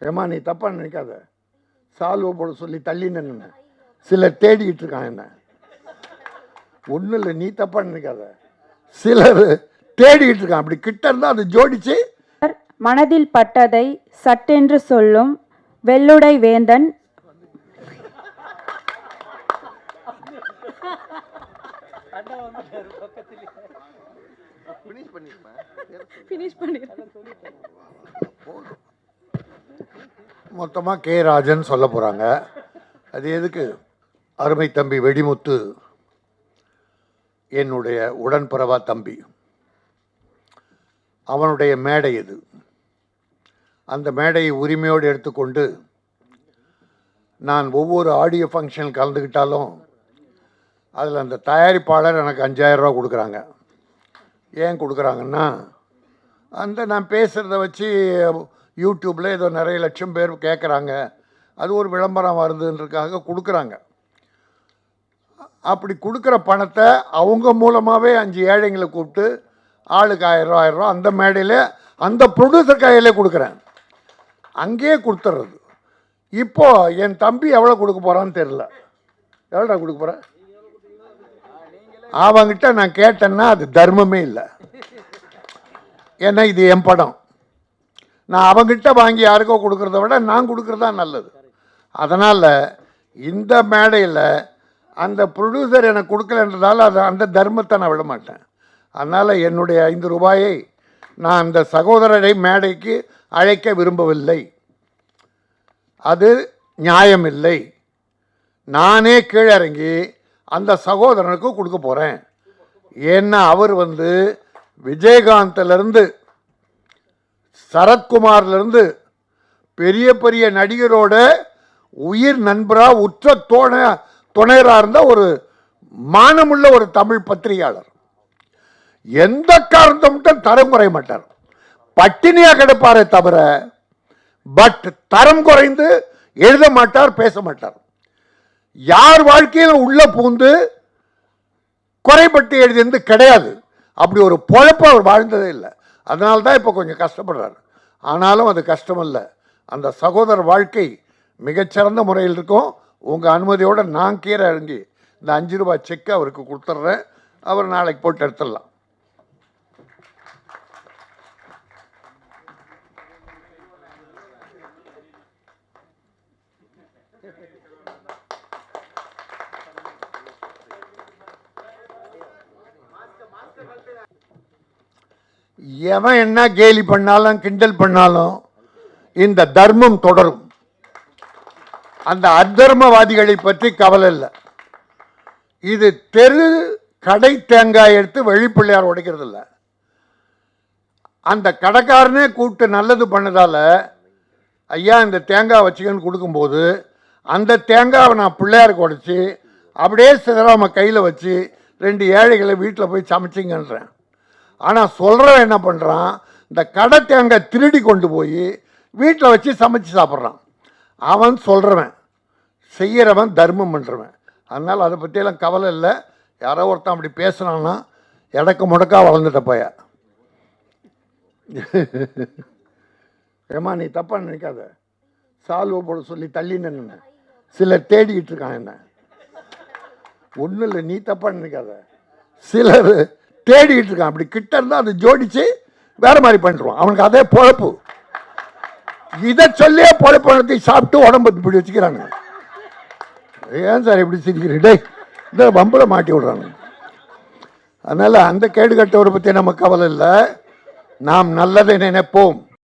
ஏமா நீ தப்பா நினைக்காத, சால்வை போட சொல்லி தள்ளி நின்று சிலர் தேடிக்கிட்டு இருக்கான் என்ன. ஒன்றும் இல்லை, நீ தப்பா நினைக்காத, சிலர் தேடிக்கிட்டு இருக்கான். அப்படி கிட்ட இருந்தா அதை ஜோடிச்சு மனதில் பட்டதை சட்டென்று சொல்லும் வெள்ளுடை வேந்தன் மொத்தமாக கே ராஜன் சொல்ல போகிறாங்க. அது எதுக்கு? அருமை தம்பி வெடிமுத்து என்னுடைய உடன்பிறவா தம்பி, அவனுடைய மேடை இது. அந்த மேடையை உரிமையோடு எடுத்துக்கொண்டு நான் ஒவ்வொரு ஆடியோ ஃபங்க்ஷன் கலந்துக்கிட்டாலும் அதில் அந்த தயாரிப்பாளர் எனக்கு 5000 ரூபா கொடுக்குறாங்க. ஏன் கொடுக்குறாங்கன்னா, அந்த நான் பேசுகிறத வச்சு யூடியூப்பில் ஏதோ நிறைய லட்சம் பேர் கேட்குறாங்க, அது ஒரு விளம்பரம் வருதுன்றதுக்காக கொடுக்குறாங்க. அப்படி கொடுக்குற பணத்தை அவங்க மூலமாகவே 5 ஏழைங்களை கூப்பிட்டு ஆளுக்கு 1000 ரூபா 1000 ரூபா அந்த மேடையில் அந்த ப்ரொடியூசர் கையிலே கொடுக்குறேன், அங்கேயே கொடுத்துட்றது. இப்போது என் தம்பி எவ்வளோ கொடுக்க போகிறான்னு தெரில. எவ்வளோடா கொடுக்க போகிறேன்? அவங்கிட்ட நான் கேட்டேன்னா அது தர்மமே இல்லை. ஏன்னா இது என் படம், நான் அவங்கிட்ட வாங்கி யாருக்கோ கொடுக்குறத விட நான் கொடுக்குறது தான் நல்லது. அதனால் இந்த மேடையில் அந்த ப்ரொடியூசர் எனக்கு கொடுக்கலன்றதால அது அந்த தர்மத்தை நான் விட மாட்டேன். அதனால் என்னுடைய 5 ரூபாயை நான் அந்த சகோதரரை மேடைக்கு அழைக்க விரும்பவில்லை. அது நியாயமில்லை. நானே கீழிறங்கி அந்த சகோதரனுக்கு கொடுக்க போகிறேன். ஏன்னா அவர் விஜயகாந்திலிருந்து சரத்குமார்லேருந்து பெரிய பெரிய நடிகரோட உயிர் நண்பராக உற்ற துணையராக இருந்த ஒரு மானமுள்ள ஒரு தமிழ் பத்திரிகையாளர். எந்த காரணத்தை மட்டும் தரம் குறைய மாட்டார், பட்டினியாக கிடப்பாரே தவிர பட் தரம் குறைந்து எழுத மாட்டார், பேச மாட்டார். யார் வாழ்க்கையில் உள்ள பூந்து குறைபட்டு எழுதியது கிடையாது. அப்படி ஒரு பொழப்பு அவர் வாழ்ந்ததே இல்லை. அதனால தான் இப்போ கொஞ்சம் கஷ்டப்படுறார். ஆனாலும் அது கஷ்டம் இல்லை, அந்த சகோதரர் வாழ்க்கை மிகச்சிறந்த முறையில் இருக்கும். உங்கள் அனுமதியோடு நான் கீரை இறங்கி இந்த 5 ரூபாய் செக்கை அவருக்கு கொடுத்துட்றேன். அவர் நாளைக்கு போட்டு எடுத்துடலாம். எவன் என்ன கேலி பண்ணாலும் கிண்டல் பண்ணாலும் இந்த தர்மம் தொடரும். அந்த அதர்மவாதிகளை பற்றி கவலை இல்லை. இது தெரு கடை தேங்காய் எடுத்து வெளிப்பிள்ளையார் உடைக்கிறது இல்லை. அந்த கடைக்காரனே கூப்பிட்டு நல்லது பண்ணதால ஐயா இந்த தேங்காய் வச்சுக்கன்னு கொடுக்கும்போது அந்த தேங்காவை நான் பிள்ளையாருக்கு உடைச்சி அப்படியே சிதறாம கையில் வச்சு 2 ஏழைகளை வீட்டில் போய் சமைச்சிங்கன்றேன். ஆனால் சொல்கிறவன் என்ன பண்ணுறான், இந்த கடை தேங்காய் திருடி கொண்டு போய் வீட்டில் வச்சு சமைச்சு சாப்பிட்றான். அவன் சொல்கிறவன், செய்கிறவன் தர்மம் பண்ணுறவன். அதனால் அதை பற்றியெல்லாம் கவலை இல்லை. யாரோ ஒருத்தன் அப்படி பேசுனான்னா எடக்கு முடக்கா வளர்ந்துட்ட பைய. ஏமா நீ தப்பா நினைக்காத, சால்வை போட சொல்லி தள்ளி நின்று சிலர் தேடிக்கிட்டு இருக்கான் என்ன. ஒன்றும் இல்லை, நீ தப்பா நினைக்காத, சிலர் தேடிக்கிட்டு இருக்கான். அப்படி கிட்ட இருந்தால் அதை ஜோடிச்சு வேற மாதிரி பண்ணிடுவான். அவனுக்கு அதே பொழப்பு. இதை சொல்லியே பொழப்பணத்தை சாப்பிட்டு உடம்பு இப்படி வச்சுக்கிறாங்க. ஏன் சார் இப்படி சிரிக்கிறீங்க? இந்த வம்பில் மாட்டி விடுறாங்க. அதனால் அந்த கேடு கட்டவரை பற்றி நம்ம கவலை இல்லை. நாம் நல்லதை நினைப்போம்.